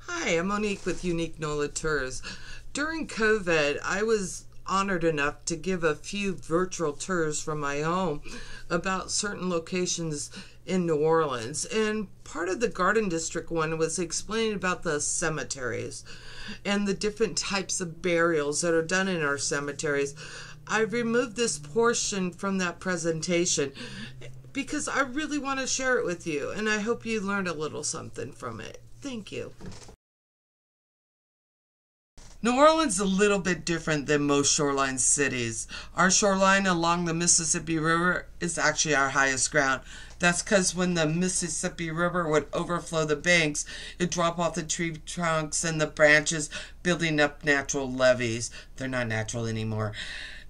Hi, I'm Monique with Unique NOLA Tours. During COVID, I was honored enough to give a few virtual tours from my home about certain locations in New Orleans. And part of the Garden District one was explaining about the cemeteries and the different types of burials that are done in our cemeteries. I removed this portion from that presentation because I really want to share it with you, and I hope you learned a little something from it. Thank you. New Orleans is a little bit different than most shoreline cities. Our shoreline along the Mississippi River is actually our highest ground. That's because when the Mississippi River would overflow the banks, it'd drop off the tree trunks and the branches, building up natural levees. They're not natural anymore.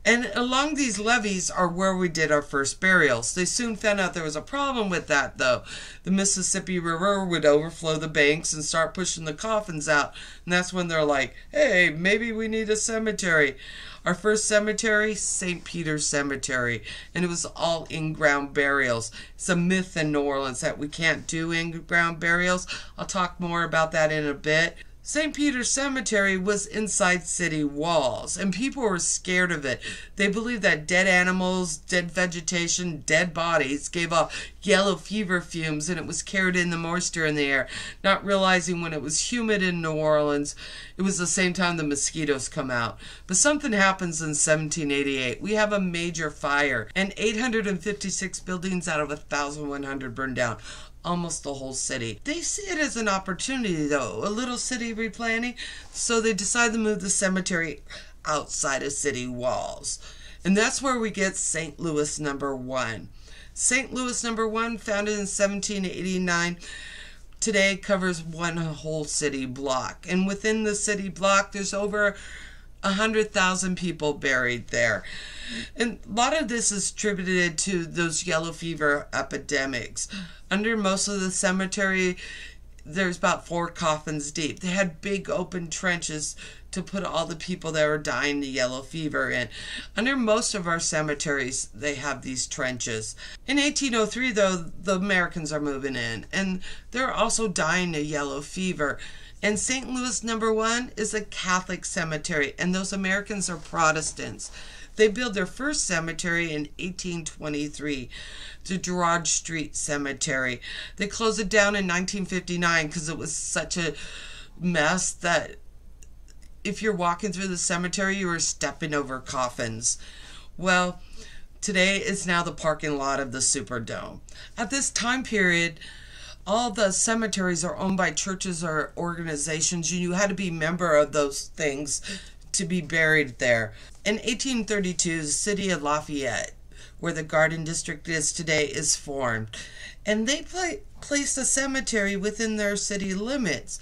And along these levees are where we did our first burials. They soon found out there was a problem with that, though. The Mississippi River would overflow the banks and start pushing the coffins out. And that's when they're like, hey, maybe we need a cemetery. Our first cemetery, St. Peter's Cemetery. And it was all in-ground burials. It's a myth in New Orleans that we can't do in-ground burials. I'll talk more about that in a bit. St. Peter's Cemetery was inside city walls, and people were scared of it. They believed that dead animals, dead vegetation, dead bodies gave off yellow fever fumes, and it was carried in the moisture in the air, not realizing when it was humid in New Orleans, it was the same time the mosquitoes come out. But something happens in 1788. We have a major fire, and 856 buildings out of 1,100 burned down. Almost the whole city. They see it as an opportunity, though, a little city replanning, so they decide to move the cemetery outside of city walls. And that's where we get St. Louis number 1. St. Louis number 1, founded in 1789, today covers one whole city block. And within the city block, there's over 100,000 people buried there. And a lot of this is attributed to those yellow fever epidemics. Under most of the cemetery, there's about 4 coffins deep. They had big open trenches to put all the people that were dying of yellow fever in. Under most of our cemeteries, they have these trenches. In 1803, though, the Americans are moving in, and they're also dying of yellow fever. And St. Louis number 1 is a Catholic cemetery, and those Americans are Protestants. They built their first cemetery in 1823, the Gerard Street Cemetery. They closed it down in 1959 because it was such a mess that if you're walking through the cemetery, you were stepping over coffins. Well, today is now the parking lot of the Superdome. At this time period, all the cemeteries are owned by churches or organizations. You had to be a member of those things to be buried there. In 1832, the city of Lafayette, where the Garden District is today, is formed. And they placed a cemetery within their city limits.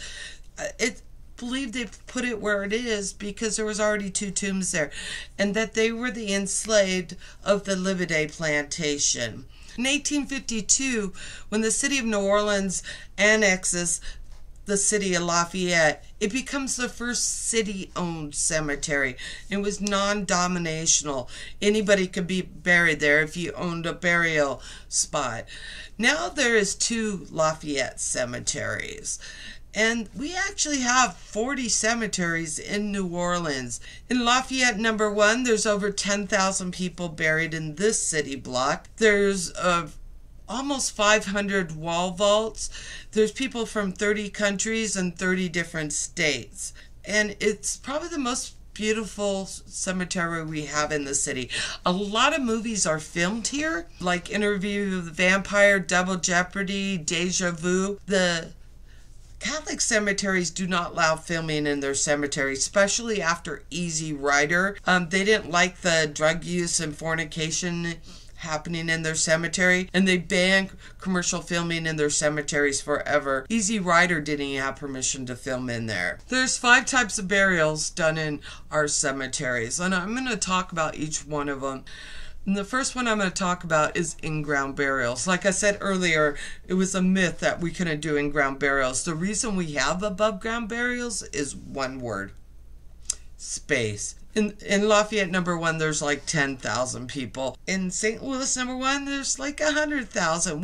It's believed they put it where it is because there was already 2 tombs there, and that they were the enslaved of the Liverday plantation. In 1852, when the city of New Orleans annexes the city of Lafayette, it becomes the first city-owned cemetery. It was non-dominational. Anybody could be buried there if you owned a burial spot. Now there is 2 Lafayette cemeteries. And we actually have 40 cemeteries in New Orleans. In Lafayette number 1, there's over 10,000 people buried in this city block. There's almost 500 wall vaults. There's people from 30 countries and 30 different states. And it's probably the most beautiful cemetery we have in the city. A lot of movies are filmed here, like Interview with the Vampire, Double Jeopardy, Deja Vu. The Catholic cemeteries do not allow filming in their cemetery, especially after Easy Rider. They didn't like the drug use and fornication happening in their cemetery, and they banned commercial filming in their cemeteries forever. Easy Rider didn't even have permission to film in there. There's 5 types of burials done in our cemeteries, and I'm going to talk about each one of them. And the first one I'm going to talk about is in-ground burials. Like I said earlier, it was a myth that we couldn't do in-ground burials. The reason we have above-ground burials is one word: space. In Lafayette number 1, there's like 10,000 people. In St. Louis number 1, there's like 100,000.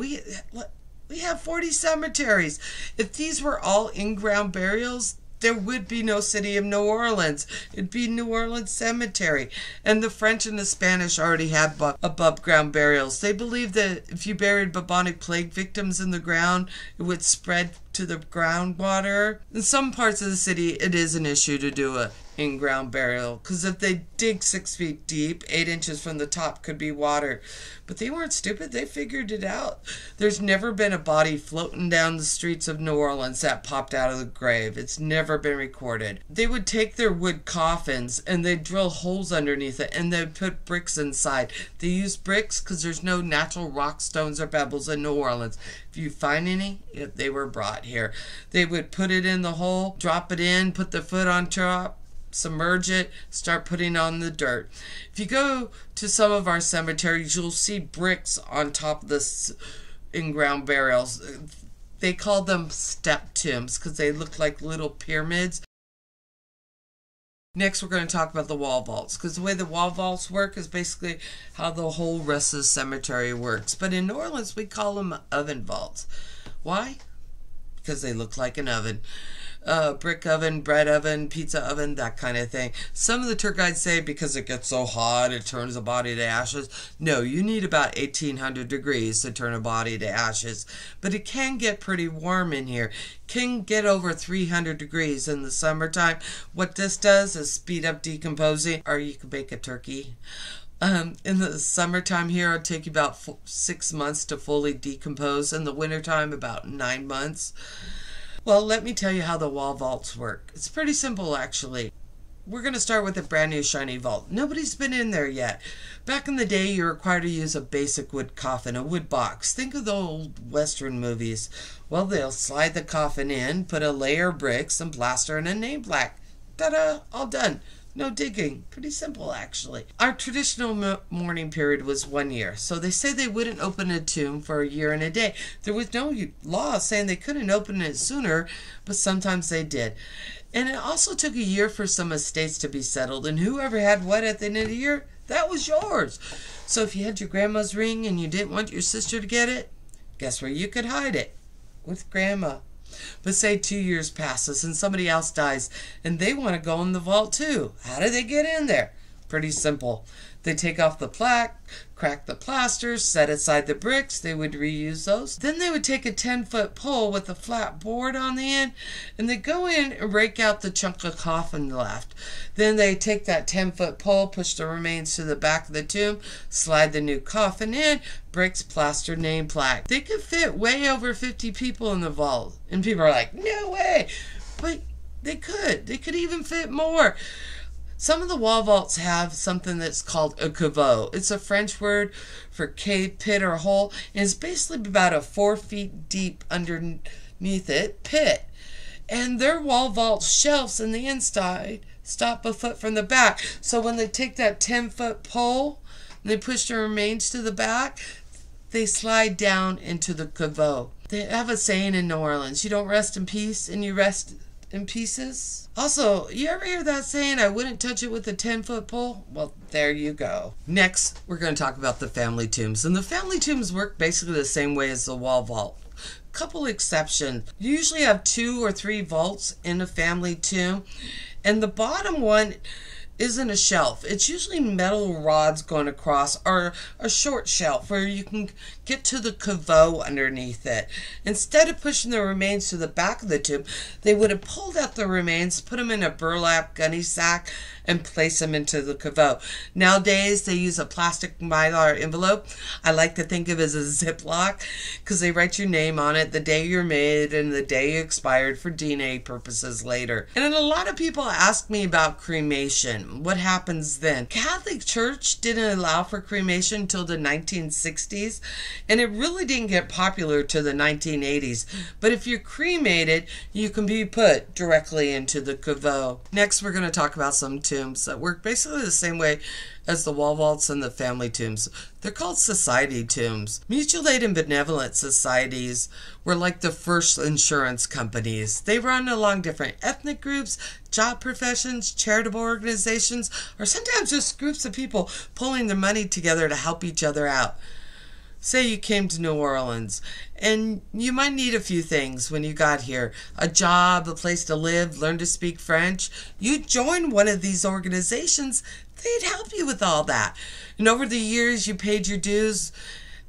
We have 40 cemeteries. If these were all in-ground burials, there would be no city of New Orleans. It'd be New Orleans Cemetery. And the French and the Spanish already had above-ground burials. They believed that if you buried bubonic plague victims in the ground, it would spread to the groundwater. In some parts of the city, it is an issue to do a in-ground burial, because if they dig 6 feet deep, 8 inches from the top could be water. But they weren't stupid. They figured it out. There's never been a body floating down the streets of New Orleans that popped out of the grave. It's never been recorded. They would take their wood coffins and they'd drill holes underneath it, and they'd put bricks inside. They used bricks because there's no natural rock, stones, or pebbles in New Orleans. If you find any, they were brought here. They would put it in the hole, drop it in, put the foot on top, submerge it, start putting on the dirt. If you go to some of our cemeteries, you'll see bricks on top of the in-ground burials. They call them step tombs because they look like little pyramids. Next, we're going to talk about the wall vaults, because the way the wall vaults work is basically how the whole rest of the cemetery works. But in New Orleans, we call them oven vaults. Why? Because they look like an oven. Brick oven, bread oven, pizza oven, that kind of thing. Some of the tour guides say because it gets so hot it turns a body to ashes. No, you need about 1800 degrees to turn a body to ashes. But it can get pretty warm in here. Can get over 300 degrees in the summertime. What this does is speed up decomposing, or you can bake a turkey. In the summertime here, it'll take you about 6 months to fully decompose. In the wintertime, about 9 months. Well, let me tell you how the wall vaults work. It's pretty simple, actually. We're going to start with a brand new shiny vault. Nobody's been in there yet. Back in the day, you're required to use a basic wood coffin, a wood box. Think of the old Western movies. Well, they'll slide the coffin in, put a layer of bricks and plaster and a name plaque. Ta-da! All done. No digging. Pretty simple, actually. Our traditional mourning period was 1 year, so they said they wouldn't open a tomb for a year and a day. There was no law saying they couldn't open it sooner, but sometimes they did. And it also took a year for some estates to be settled, and whoever had what at the end of the year, that was yours. So if you had your grandma's ring and you didn't want your sister to get it, guess where you could hide it? With grandma. But say 2 years passes and somebody else dies and they want to go in the vault too. How do they get in there? Pretty simple. They take off the plaque, crack the plaster, set aside the bricks. They would reuse those. Then they would take a 10-foot pole with a flat board on the end, and they go in and rake out the chunk of coffin left. Then they take that 10-foot pole, push the remains to the back of the tomb, slide the new coffin in, bricks, plaster, name plaque. They could fit way over 50 people in the vault. And people are like, no way! But they could. They could even fit more. Some of the wall vaults have something that's called a caveau. It's a French word for cave, pit, or hole, and it's basically about a 4 feet deep underneath it pit. And their wall vault shelves in the inside stop a foot from the back. So when they take that 10-foot pole and they push the remains to the back, they slide down into the caveau. They have a saying in New Orleans, you don't rest in peace and you rest in pieces. Also, you ever hear that saying, I wouldn't touch it with a 10-foot pole? Well, there you go. Next, we're going to talk about the family tombs. And the family tombs work basically the same way as the wall vault. Couple exceptions. You usually have 2 or 3 vaults in a family tomb. And the bottom one isn't a shelf. It's usually metal rods going across, or a short shelf where you can get to the caveau underneath it. Instead of pushing the remains to the back of the tomb, they would have pulled out the remains, put them in a burlap gunny sack, and place them into the caveau. Nowadays, they use a plastic mylar envelope. I like to think of it as a Ziploc, because they write your name on it, the day you're made, and the day you expired for DNA purposes later. And then a lot of people ask me about cremation. What happens then? Catholic Church didn't allow for cremation until the 1960s, and it really didn't get popular to the 1980s. But if you're cremated, you can be put directly into the caveau. Next, we're going to talk about some tombs that work basically the same way as the wall vaults and the family tombs. They're called society tombs. Mutual aid and benevolent societies were like the first insurance companies. They run along different ethnic groups, job professions, charitable organizations, or sometimes just groups of people pulling their money together to help each other out. Say you came to New Orleans, and you might need a few things when you got here. A job, a place to live, learn to speak French. You join one of these organizations, they'd help you with all that. And over the years, you paid your dues,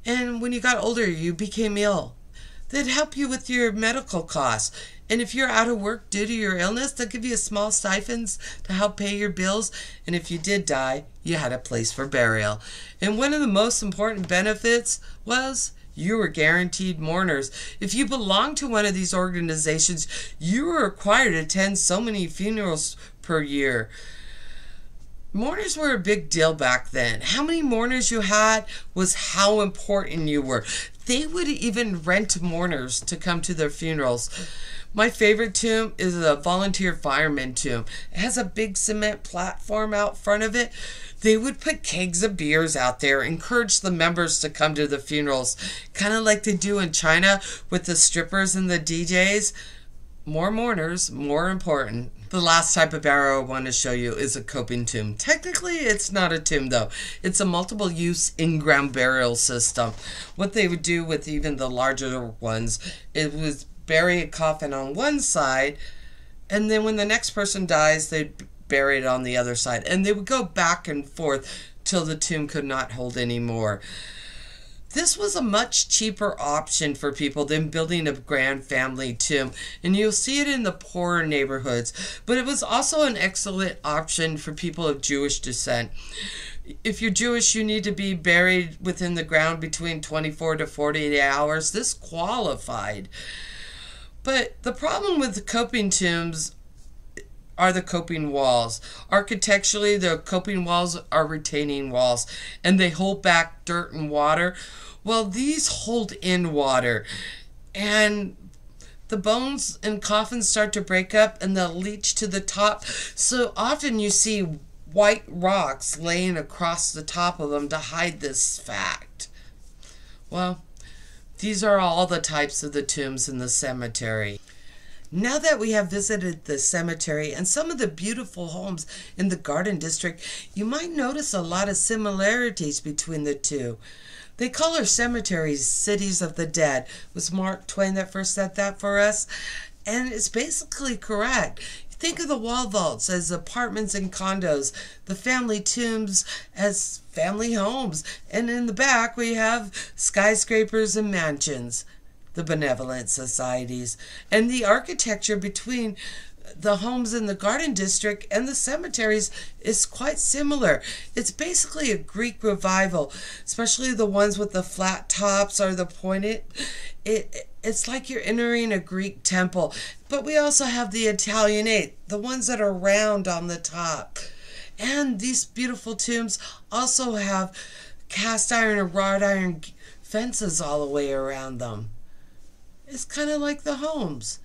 and when you got older, you became ill. They'd help you with your medical costs. And if you're out of work due to your illness, they'll give you small stipends to help pay your bills. And if you did die, you had a place for burial. And one of the most important benefits was you were guaranteed mourners. If you belonged to one of these organizations, you were required to attend so many funerals per year. Mourners were a big deal back then. How many mourners you had was how important you were. They would even rent mourners to come to their funerals. My favorite tomb is a volunteer fireman tomb. It has a big cement platform out front of it. They would put kegs of beers out there, encourage the members to come to the funerals, kind of like they do in China with the strippers and the DJs. More mourners, more important. The last type of burial I want to show you is a coping tomb. Technically, it's not a tomb, though. It's a multiple-use in-ground burial system. What they would do with even the larger ones, it was bury a coffin on one side, and then when the next person dies, they'd bury it on the other side. And they would go back and forth till the tomb could not hold any more. This was a much cheaper option for people than building a grand family tomb, and you'll see it in the poorer neighborhoods. But it was also an excellent option for people of Jewish descent. If you're Jewish, you need to be buried within the ground between 24 to 48 hours. This qualified. But the problem with the coping tombs are the coping walls. Architecturally, the coping walls are retaining walls, and they hold back dirt and water. Well, these hold in water, and the bones and coffins start to break up, and they'll leach to the top. So often you see white rocks laying across the top of them to hide this fact. Well, these are all the types of the tombs in the cemetery. Now that we have visited the cemetery and some of the beautiful homes in the Garden District, you might notice a lot of similarities between the two. They call our cemeteries cities of the dead. It was Mark Twain that first said that for us, and it's basically correct. Think of the wall vaults as apartments and condos, the family tombs as family homes, and in the back we have skyscrapers and mansions, the benevolent societies. And the architecture between the homes in the Garden District and the cemeteries is quite similar. It's basically a Greek revival, especially the ones with the flat tops or the pointed. It's like you're entering a Greek temple. But we also have the Italianate, the ones that are round on the top. And these beautiful tombs also have cast iron and wrought iron fences all the way around them. It's kind of like the homes.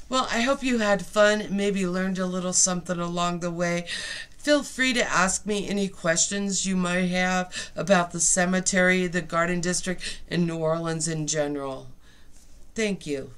Well, I hope you had fun, maybe learned a little something along the way. Feel free to ask me any questions you might have about the cemetery, the Garden District, and New Orleans in general. Thank you.